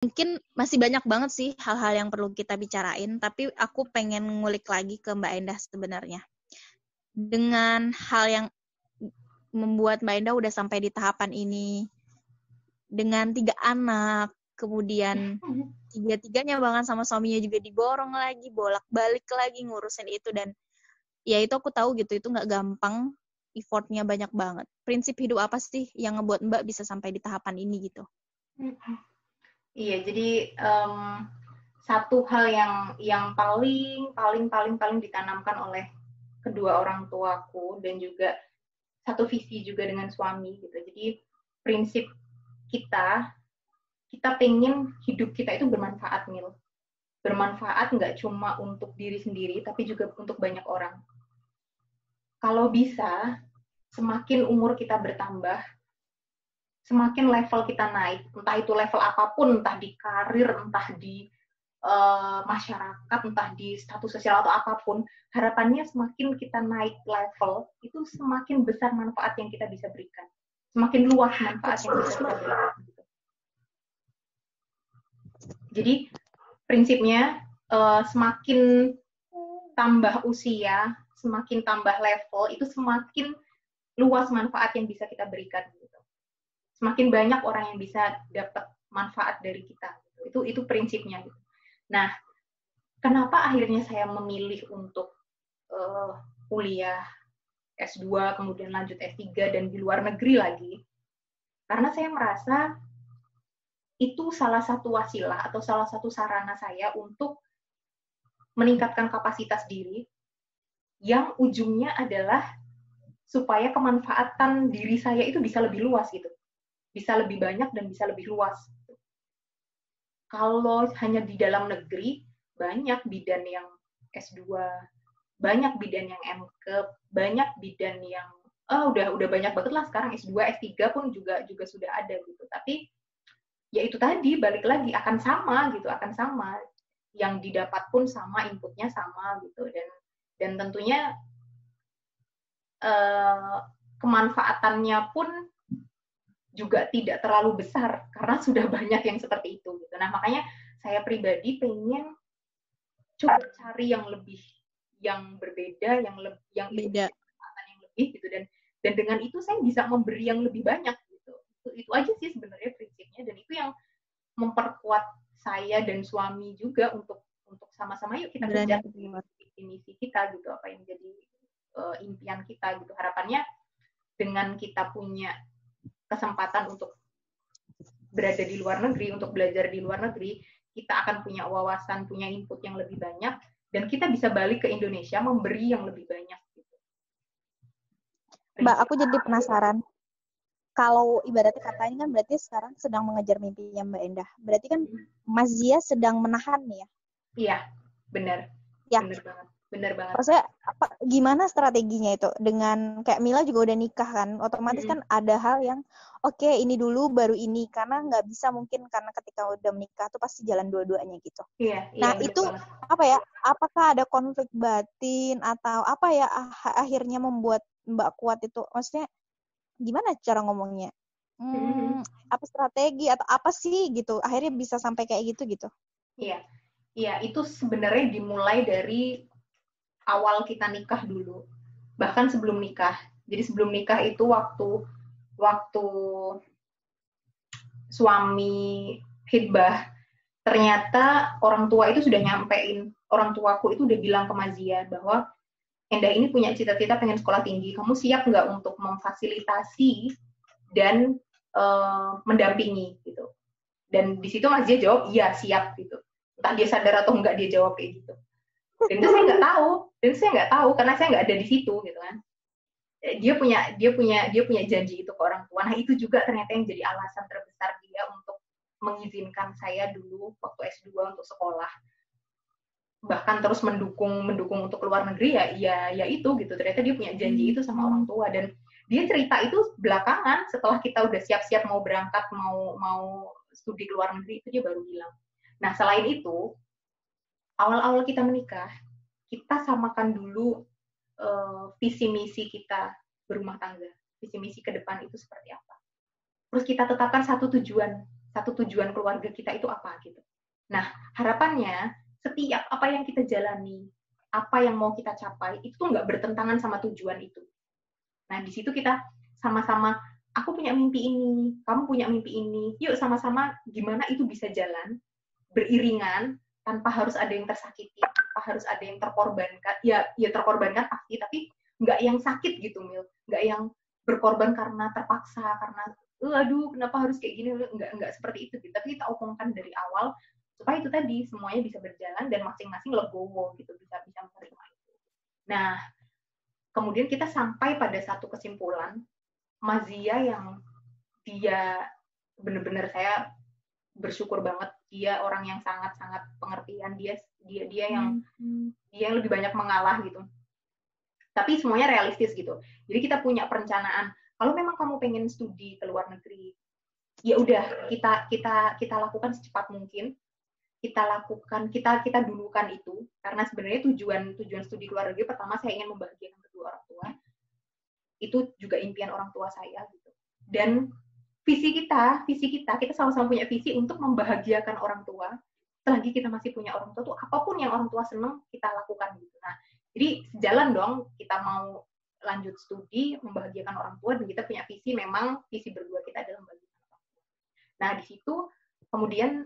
Mungkin masih banyak banget sih hal-hal yang perlu kita bicarain, tapi aku pengen ngulik lagi ke Mbak Endah sebenarnya. Dengan hal yang membuat Mbak Endah udah sampai di tahapan ini, dengan 3 anak, kemudian tiga-tiganya bahkan sama suaminya juga diborong lagi, bolak-balik lagi ngurusin itu, dan ya itu aku tahu gitu, itu nggak gampang, effortnya banyak banget. Prinsip hidup apa sih yang ngebuat Mbak bisa sampai di tahapan ini gitu? Iya, jadi satu hal yang paling ditanamkan oleh kedua orang tuaku dan juga satu visi juga dengan suami gitu. Jadi prinsip kita pengen hidup kita itu bermanfaat, Mil. Bermanfaat nggak cuma untuk diri sendiri, tapi juga untuk banyak orang. Kalau bisa, semakin umur kita bertambah, semakin level kita naik, entah itu level apapun, entah di karir, entah di masyarakat, entah di status sosial atau apapun, harapannya semakin kita naik level, itu semakin besar manfaat yang kita bisa berikan. Semakin luas manfaat yang bisa kita berikan. Jadi prinsipnya semakin tambah usia, semakin tambah level, itu semakin luas manfaat yang bisa kita berikan. Gitu. Semakin banyak orang yang bisa dapat manfaat dari kita. Itu prinsipnya. Gitu. Nah, kenapa akhirnya saya memilih untuk kuliah S2, kemudian lanjut S3, dan di luar negeri lagi? Karena saya merasa itu salah satu wasilah atau salah satu sarana saya untuk meningkatkan kapasitas diri yang ujungnya adalah supaya kemanfaatan diri saya itu bisa lebih luas gitu. Bisa lebih banyak dan bisa lebih luas. Kalau hanya di dalam negeri, banyak bidan yang S2, banyak bidan yang MKep, banyak bidan yang udah banyak banget lah sekarang S2, S3 pun juga sudah ada gitu. Tapi ya itu tadi balik lagi akan sama gitu, akan sama. Yang didapat pun sama, inputnya sama gitu, dan tentunya kemanfaatannya pun juga tidak terlalu besar karena sudah banyak yang seperti itu gitu. Nah, makanya saya pribadi pengen coba cari yang lebih, yang berbeda, yang Beda. kesempatan yang lebih gitu, dan dengan itu saya bisa memberi yang lebih banyak gitu. Itu aja sih sebenarnya prinsipnya, dan itu yang memperkuat saya dan suami juga untuk sama-sama yuk kita kejar misi kita gitu, apa yang jadi impian kita gitu. Harapannya dengan kita punya kesempatan untuk berada di luar negeri, untuk belajar di luar negeri, kita akan punya wawasan, punya input yang lebih banyak, dan kita bisa balik ke Indonesia memberi yang lebih banyak. Gitu. Mbak, aku jadi penasaran. Kalau ibaratnya kata ini kan berarti sekarang sedang mengejar mimpinya Mbak Endah. Berarti kan Mas Zia sedang menahan nih ya? Iya, benar. Ya. Benar banget. Benar banget. Maksudnya gimana strateginya itu? Dengan kayak Mila juga udah nikah kan, otomatis kan ada hal yang oke, ini dulu baru ini, karena nggak bisa mungkin karena ketika udah menikah tuh pasti jalan dua-duanya gitu. Iya, Nah itu banget. apa ya? Apakah ada konflik batin atau apa ya akhirnya membuat Mbak kuat itu? Maksudnya gimana cara ngomongnya? Apa strategi atau apa sih gitu? Akhirnya bisa sampai kayak gitu. Iya, itu sebenarnya dimulai dari awal kita nikah dulu, bahkan sebelum nikah. Jadi sebelum nikah itu waktu suami hitbah, ternyata orang tua itu sudah nyampein, orang tuaku itu udah bilang ke Mazia bahwa Endah ini punya cita-cita pengen sekolah tinggi, kamu siap nggak untuk memfasilitasi dan mendampingi gitu. Dan di situ Mazia jawab iya siap gitu. Entah dia sadar atau enggak dia jawab kayak gitu. Dan itu saya nggak tahu karena saya nggak ada di situ gitu kan. Dia punya janji itu ke orang tua. Nah itu juga ternyata yang jadi alasan terbesar dia untuk mengizinkan saya dulu waktu S2 untuk sekolah, bahkan terus mendukung untuk luar negeri ya itu gitu. Ternyata dia punya janji itu sama orang tua, dan dia cerita itu belakangan setelah kita udah siap-siap mau berangkat, mau studi ke luar negeri, itu dia baru bilang. Nah selain itu, awal-awal kita menikah, kita samakan dulu visi misi kita berumah tangga, visi misi ke depan itu seperti apa. Terus kita tetapkan satu tujuan. satu tujuan keluarga kita itu apa gitu. Nah, harapannya setiap apa yang kita jalani, apa yang mau kita capai, itu tuh nggak bertentangan sama tujuan itu. Nah, di situ kita sama-sama, aku punya mimpi ini, kamu punya mimpi ini, yuk sama-sama gimana itu bisa jalan, beriringan, tanpa harus ada yang tersakiti, tanpa harus ada yang terkorbankan. Ya terkorbankan pasti, tapi nggak yang sakit gitu, Mil. Nggak yang berkorban karena terpaksa, karena aduh kenapa harus kayak gini, nggak seperti itu gitu. Tapi kita omongkan dari awal supaya itu tadi semuanya bisa berjalan dan masing-masing legowo gitu, bisa menerima itu. Nah, kemudian kita sampai pada satu kesimpulan, Mazia yang dia benar-benar saya bersyukur banget, dia orang yang sangat-sangat pengertian, dia yang dia yang lebih banyak mengalah gitu. Tapi semuanya realistis gitu. Jadi kita punya perencanaan. Kalau memang kamu pengen studi ke luar negeri, ya udah kita lakukan secepat mungkin. Kita dulukan itu, karena sebenarnya tujuan studi ke luar negeri pertama saya ingin membahagiakan kedua orang tua. Itu juga impian orang tua saya gitu. Dan visi kita sama-sama punya visi untuk membahagiakan orang tua. Selagi kita masih punya orang tua tuh apapun yang orang tua seneng kita lakukan gitu. Nah, jadi sejalan dong, kita mau lanjut studi membahagiakan orang tua dan kita punya visi, memang visi berdua kita adalah membahagiakan orang tua. Nah, di situ kemudian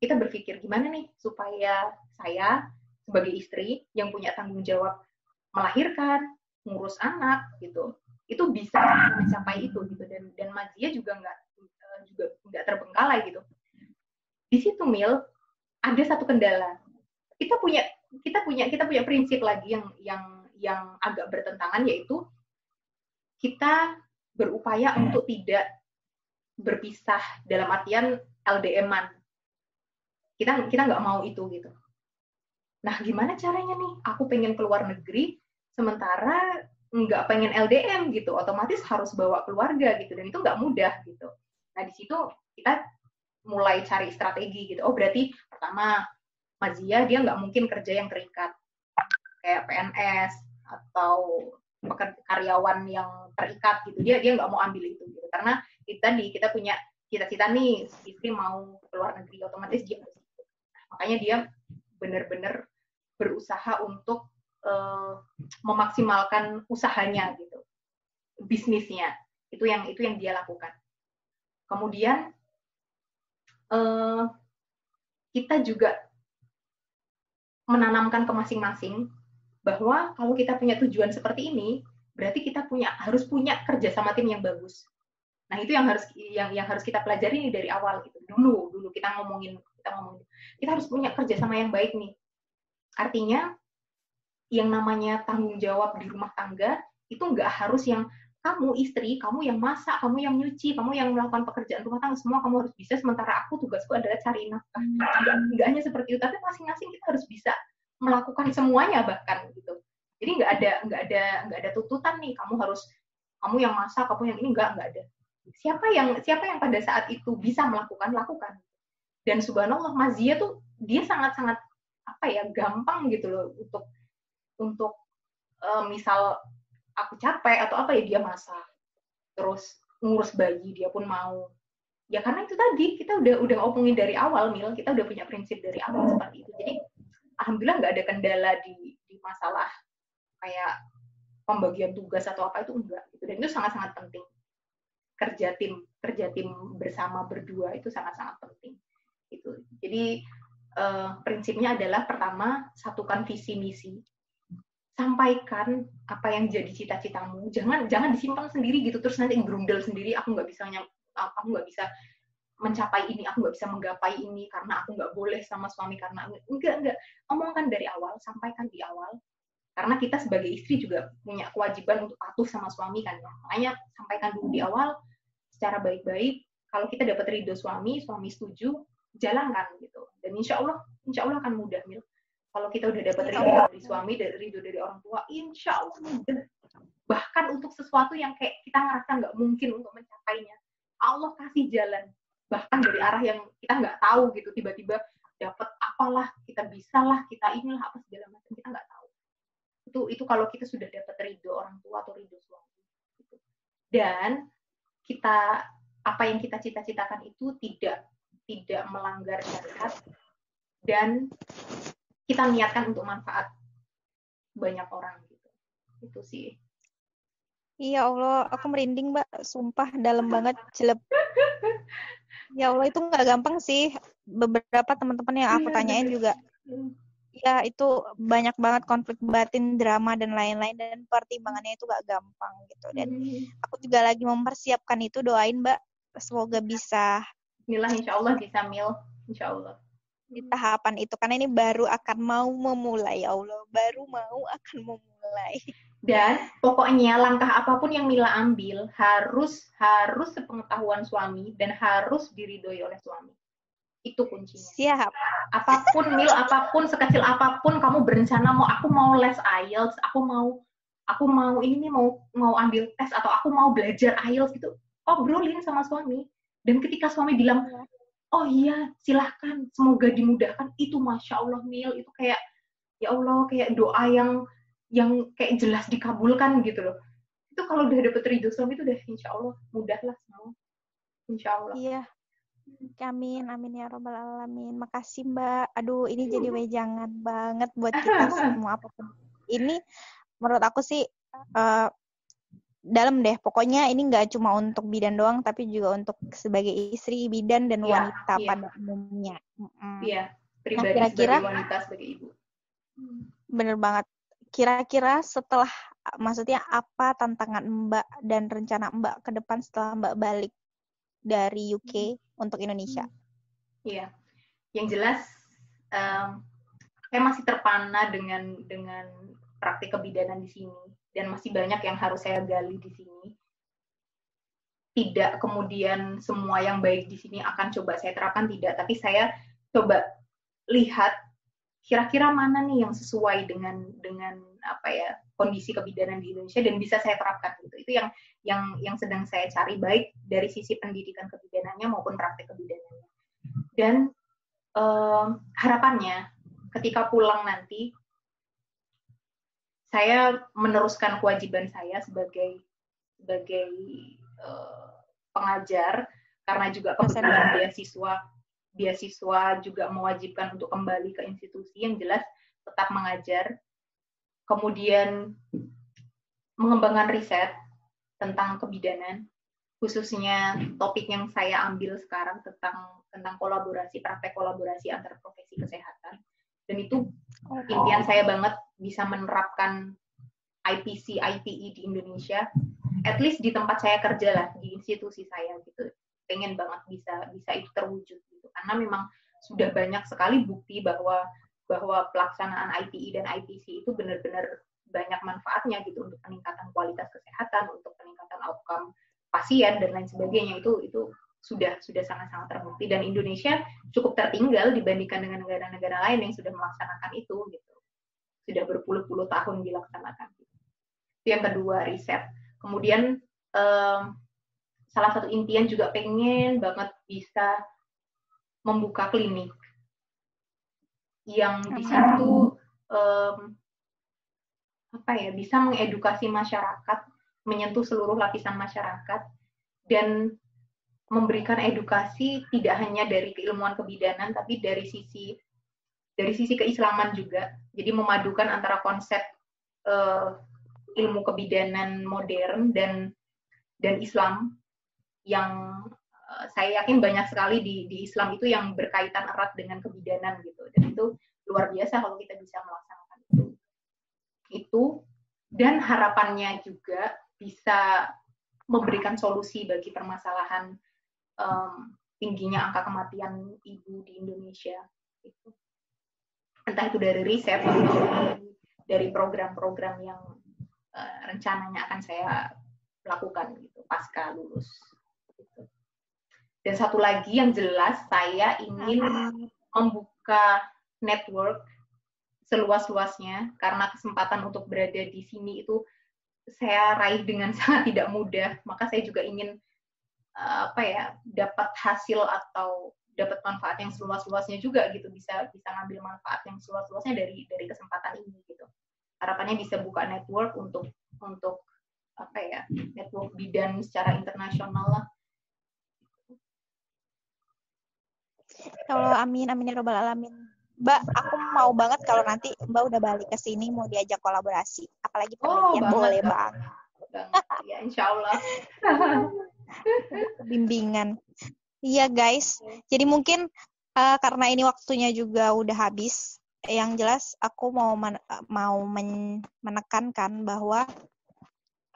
kita berpikir gimana nih supaya saya sebagai istri yang punya tanggung jawab melahirkan, ngurus anak gitu, itu bisa mencapai itu gitu, dan Mazia juga nggak terbengkalai gitu. Di situ Mil ada satu kendala. Kita punya prinsip lagi yang agak bertentangan, yaitu kita berupaya untuk tidak berpisah dalam artian LDM-an. Kita nggak mau itu gitu. Nah, gimana caranya nih? Aku pengen keluar negeri, sementara nggak pengen LDM gitu, otomatis harus bawa keluarga gitu, dan itu nggak mudah gitu. Nah, di situ kita mulai cari strategi gitu. Oh, berarti pertama, Mazia dia nggak mungkin kerja yang terikat, kayak PNS atau karyawan yang terikat gitu. Dia nggak mau ambil itu gitu, karena kita punya cita-cita nih, istri mau keluar negeri, otomatis dia harus ikut. Makanya dia benar-benar berusaha untuk memaksimalkan usahanya gitu, bisnisnya. Itu yang dia lakukan. Kemudian kita juga menanamkan ke masing-masing bahwa kalau kita punya tujuan seperti ini, berarti kita harus punya kerja sama tim yang bagus. Nah, itu yang harus kita pelajari nih dari awal gitu. Dulu kita ngomongin kita harus punya kerja sama yang baik nih. Artinya yang namanya tanggung jawab di rumah tangga itu nggak harus yang kamu istri, kamu yang masak, kamu yang nyuci, kamu yang melakukan pekerjaan rumah tangga, semua kamu harus bisa, sementara tugasku adalah cari nafkah. Nggak hanya seperti itu, tapi masing-masing kita harus bisa melakukan semuanya bahkan gitu. Jadi nggak ada tuntutan nih, kamu yang masak, kamu yang ini, nggak ada. Siapa yang pada saat itu bisa lakukan. Dan subhanallah, Mazia tuh dia sangat-sangat gampang gitu loh untuk misal aku capek atau apa ya, dia masak, terus ngurus bayi dia pun mau. Ya karena itu tadi kita udah ngomongin dari awal, Mil, kita udah punya prinsip dari awal seperti itu. Jadi alhamdulillah nggak ada kendala di masalah kayak pembagian tugas atau apa, itu enggak gitu. Dan itu sangat-sangat penting. Kerja tim bersama berdua itu sangat-sangat penting. Itu. Jadi prinsipnya adalah pertama, satukan visi misi. Sampaikan apa yang jadi cita-citamu, jangan disimpan sendiri gitu, terus nanti gerundel sendiri, aku nggak bisa mencapai ini, aku nggak bisa menggapai ini karena aku nggak boleh sama suami, karena enggak, omongkan dari awal, sampaikan di awal, karena kita sebagai istri juga punya kewajiban untuk patuh sama suami kan ya. Makanya sampaikan dulu di awal secara baik-baik. Kalau kita dapat ridho suami setuju, jalankan gitu, dan insya Allah akan mudah, Mil. Kalau kita udah dapat ridho dari suami, ridho dari orang tua, insya Allah mudah. Bahkan untuk sesuatu yang kayak kita ngerasa nggak mungkin untuk mencapainya, Allah kasih jalan. Bahkan dari arah yang kita nggak tahu gitu, tiba-tiba dapat apalah, kita bisalah, kita inilah, apa segala macam, kita nggak tahu. Itu kalau kita sudah dapat ridho orang tua atau ridho suami. Gitu. Dan kita apa yang kita cita-citakan itu tidak melanggar syariat dan kita niatkan untuk manfaat banyak orang gitu. Itu sih. Iya Allah, aku merinding Mbak, sumpah dalam banget, jelek. Ya Allah, itu nggak gampang sih. Beberapa teman-teman yang aku tanyain juga, ya itu banyak banget konflik batin, drama dan lain-lain, dan pertimbangannya itu nggak gampang gitu. Dan aku juga lagi mempersiapkan itu, doain Mbak, semoga bisa. Bismillah, insya Allah bisa Mil, insya Allah. Di tahapan itu, karena ini baru akan mau memulai, ya Allah, baru mau akan memulai. Dan pokoknya langkah apapun yang Mila ambil harus sepengetahuan suami dan harus diridhoi oleh suami. Itu kuncinya. Siap. Apapun Mil, apapun sekecil apapun kamu berencana aku mau les IELTS, aku mau ini nih mau ambil tes atau aku mau belajar IELTS gitu. Obrolin sama suami. Dan ketika suami bilang, "Oh iya, silahkan, semoga dimudahkan." Itu Masya Allah Mil, itu kayak ya Allah, kayak doa yang kayak jelas dikabulkan gitu loh. Itu kalau udah dapet ridho suami itu udah insya Allah mudahlah semua. Insya Allah. Iya. Amin, amin ya robbal alamin. Makasih Mbak. Aduh, ini jadi wejangan banget buat kita semua apapun. Ini menurut aku sih dalam deh. Pokoknya ini nggak cuma untuk bidan doang, tapi juga untuk sebagai istri, bidan, dan wanita pada umumnya. Iya, pribadi sebagai wanita, sebagai ibu. Bener banget. Kira-kira setelah, maksudnya apa tantangan Mbak dan rencana Mbak ke depan setelah Mbak balik dari UK untuk Indonesia? Iya, yang jelas saya masih terpana dengan praktik kebidanan di sini dan masih banyak yang harus saya gali di sini. Tidak kemudian semua yang baik di sini akan coba saya terapkan, tidak, tapi saya coba lihat kira-kira mana nih yang sesuai dengan apa ya kondisi kebidanan di Indonesia dan bisa saya terapkan gitu. Itu yang sedang saya cari, baik dari sisi pendidikan kebidanannya maupun praktik kebidanannya. Dan harapannya ketika pulang nanti saya meneruskan kewajiban saya sebagai pengajar, karena juga kebetulan beasiswa juga mewajibkan untuk kembali ke institusi, yang jelas tetap mengajar, kemudian mengembangkan riset tentang kebidanan, khususnya topik yang saya ambil sekarang tentang praktek kolaborasi antar profesi kesehatan. Dan itu impian saya banget bisa menerapkan IPC, IPE di Indonesia, at least di tempat saya kerja lah, di institusi saya gitu. Pengen banget bisa itu terwujud gitu. Karena memang sudah banyak sekali bukti bahwa pelaksanaan IPE dan IPC itu benar-benar banyak manfaatnya gitu untuk peningkatan kualitas kesehatan, untuk peningkatan outcome pasien dan lain sebagainya. Itu sudah sangat-sangat terbukti, dan Indonesia cukup tertinggal dibandingkan dengan negara-negara lain yang sudah melaksanakan itu gitu. Sudah berpuluh-puluh tahun dilaksanakan. Itu yang kedua, riset. Kemudian salah satu impian juga pengen banget bisa membuka klinik yang di situ bisa mengedukasi masyarakat, menyentuh seluruh lapisan masyarakat, dan memberikan edukasi tidak hanya dari keilmuan kebidanan, tapi dari sisi keislaman juga. Jadi memadukan antara konsep ilmu kebidanan modern dan Islam, yang saya yakin banyak sekali di Islam itu yang berkaitan erat dengan kebidanan gitu. Dan itu luar biasa kalau kita bisa melaksanakan itu. Dan harapannya juga bisa memberikan solusi bagi permasalahan tingginya angka kematian ibu di Indonesia. Gitu. Entah itu dari riset, dari program-program yang rencananya akan saya lakukan gitu pasca lulus. Gitu. Dan satu lagi yang jelas, saya ingin membuka network seluas-luasnya, karena kesempatan untuk berada di sini itu saya raih dengan sangat tidak mudah. Maka saya juga ingin dapat hasil atau dapat manfaat yang seluas-luasnya juga gitu, bisa ngambil manfaat yang seluas-luasnya dari kesempatan ini gitu. Harapannya bisa buka network untuk network bidan secara internasional lah. Kalau amin ya robbal alamin. Mbak, aku mau banget kalau nanti Mbak udah balik ke sini mau diajak kolaborasi, apalagi penelitian boleh banget. Ya insya Allah. Bimbingan. Iya guys. Jadi mungkin karena ini waktunya juga udah habis. Yang jelas aku mau menekankan bahwa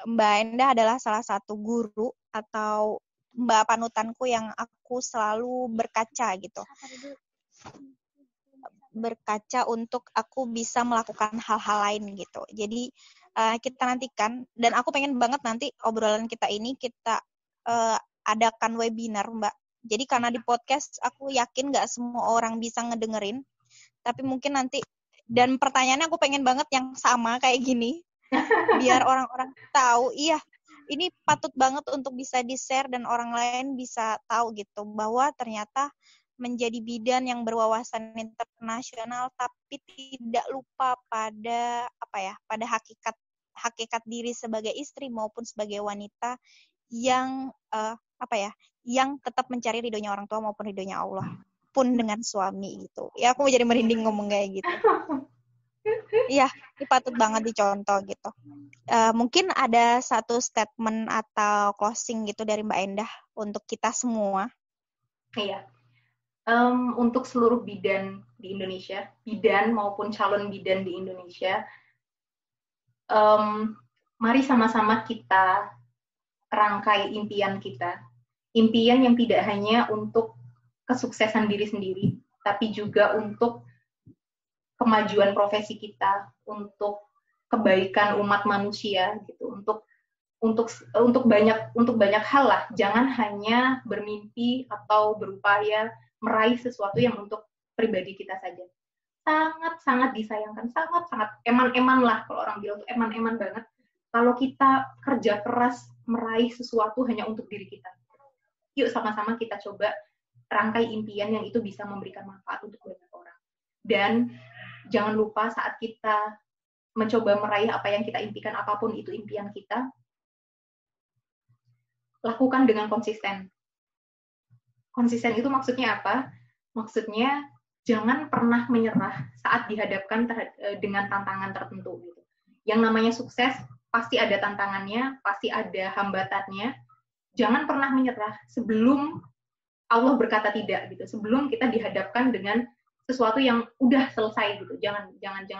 Mbak Endah adalah salah satu guru atau Mbak panutanku yang aku selalu berkaca gitu. Berkaca untuk aku bisa melakukan hal-hal lain gitu. Jadi kita nantikan, dan aku pengen banget nanti obrolan kita ini kita adakan webinar, Mbak. Jadi karena di podcast aku yakin gak semua orang bisa ngedengerin, tapi mungkin nanti, dan pertanyaannya aku pengen banget yang sama kayak gini, biar orang-orang tahu, iya ini patut banget untuk bisa di-share dan orang lain bisa tahu gitu, bahwa ternyata menjadi bidan yang berwawasan internasional tapi tidak lupa pada pada hakikat diri sebagai istri maupun sebagai wanita yang yang tetap mencari ridhonya orang tua maupun ridhonya Allah pun dengan suami gitu. Ya aku jadi merinding ngomong kayak gitu. Iya, ini patut banget dicontoh gitu. Mungkin ada satu statement atau closing gitu dari Mbak Endah untuk kita semua. Iya. Untuk seluruh bidan di Indonesia, bidan maupun calon bidan di Indonesia, mari sama-sama kita rangkai impian kita. Impian yang tidak hanya untuk kesuksesan diri sendiri, tapi juga untuk kemajuan profesi kita, untuk kebaikan umat manusia gitu, untuk banyak hal lah. Jangan hanya bermimpi atau berupaya meraih sesuatu yang untuk pribadi kita saja. Sangat disayangkan, sangat eman-eman lah, kalau orang bilang tuh eman-eman banget kalau kita kerja keras meraih sesuatu hanya untuk diri kita. Yuk sama-sama kita coba rangkai impian yang itu bisa memberikan manfaat untuk banyak orang. Dan jangan lupa saat kita mencoba meraih apa yang kita impikan, apapun itu impian kita, lakukan dengan konsisten. Konsisten itu maksudnya apa? Maksudnya jangan pernah menyerah saat dihadapkan dengan tantangan tertentu. Gitu. Yang namanya sukses pasti ada tantangannya, pasti ada hambatannya. Jangan pernah menyerah sebelum Allah berkata tidak gitu. Sebelum kita dihadapkan dengan sesuatu yang udah selesai gitu. Jangan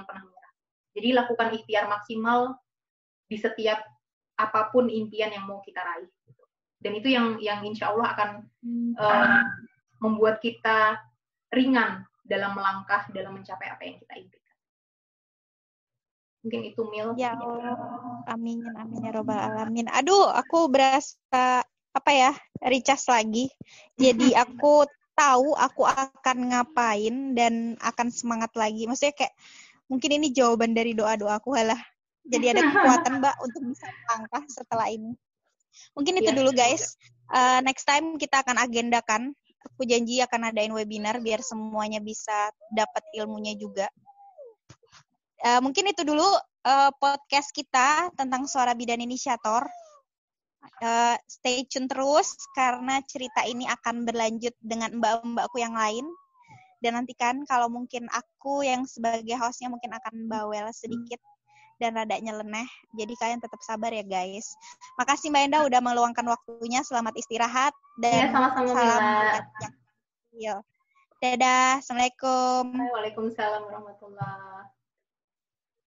pernah menyerah. Jadi lakukan ikhtiar maksimal di setiap apapun impian yang mau kita raih. Gitu. Dan itu yang insya Allah akan membuat kita ringan dalam melangkah, dalam mencapai apa yang kita impikan. Mungkin itu Mil. Ya Allah, amin ya robbal alamin. Aduh, aku berasa recharge lagi. Jadi aku tahu aku akan ngapain dan akan semangat lagi. Maksudnya kayak mungkin ini jawaban dari doa-doaku lah. Jadi ada kekuatan Mbak untuk bisa melangkah setelah ini. Mungkin itu dulu guys. Next time kita akan agendakan. Aku janji akan adain webinar biar semuanya bisa dapat ilmunya juga. Mungkin itu dulu podcast kita tentang Suara Bidan Inisiator. Stay tune terus karena cerita ini akan berlanjut dengan mbak-mbakku yang lain. Dan nantikan kalau mungkin aku yang sebagai hostnya mungkin akan bawel sedikit dan rada nyeleneh. Jadi kalian tetap sabar ya guys. Makasih Mbak Endah udah meluangkan waktunya. Selamat istirahat dan sama-sama, salam buat yang kecil. Dadah. Assalamualaikum. Waalaikumsalam warahmatullahi wabarakatuh.